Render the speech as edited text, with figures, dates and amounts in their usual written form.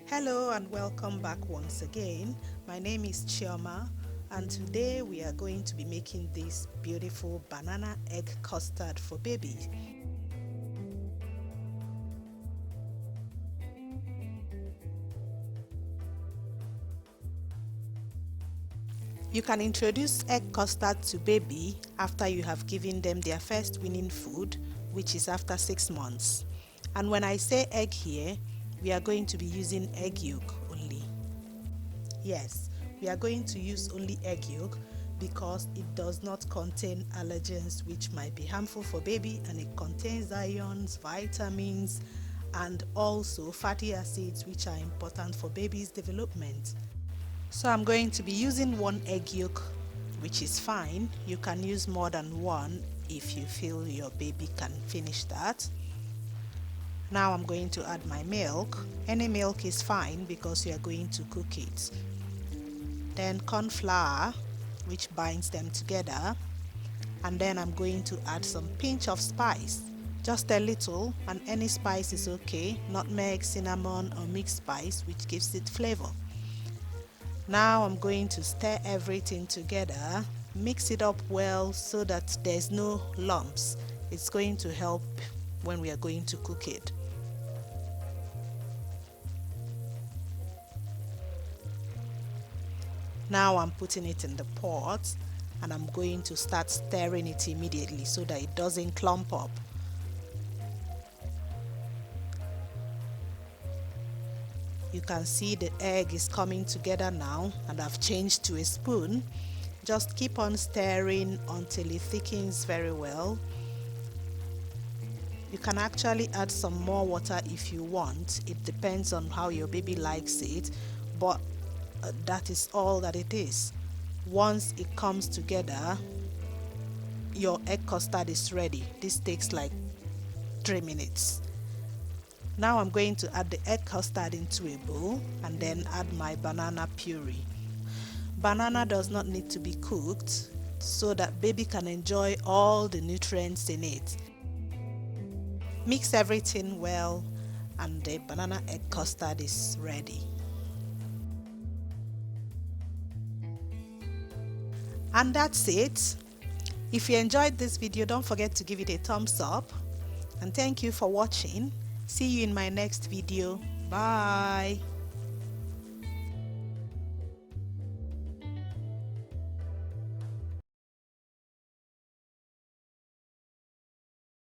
Hello and welcome back once again. My name is Chioma and today we are going to be making this beautiful banana egg custard for babies. You can introduce egg custard to baby after you have given them their first weaning food, which is after 6 months. And when I say egg here, we are going to be using egg yolk only. Yes, we are going to use only egg yolk because it does not contain allergens which might be harmful for baby, and it contains ions, vitamins, and also fatty acids which are important for baby's development. So I'm going to be using one egg yolk, which is fine. You can use more than one if you feel your baby can finish that. Now I'm going to add my milk. Any milk is fine because you are going to cook it. Then cornflour, which binds them together. And then I'm going to add some pinch of spice, just a little, and any spice is okay, nutmeg, cinnamon, or mixed spice, which gives it flavor. Now I'm going to stir everything together, mix it up well so that there's no lumps. It's going to help when we are going to cook it. Now I'm putting it in the pot and I'm going to start stirring it immediately so that it doesn't clump up. You can see the egg is coming together now, and I've changed to a spoon. Just keep on stirring until it thickens very well. You can actually add some more water if you want. It depends on how your baby likes it, but that is all that it is. Once it comes together, your egg custard is ready. This takes like 3 minutes. Now I'm going to add the egg custard into a bowl and then add my banana puree. Banana does not need to be cooked so that baby can enjoy all the nutrients in it. Mix everything well and the banana egg custard is ready. And that's it. If you enjoyed this video, don't forget to give it a thumbs up, and thank you for watching. See you in my next video. Bye.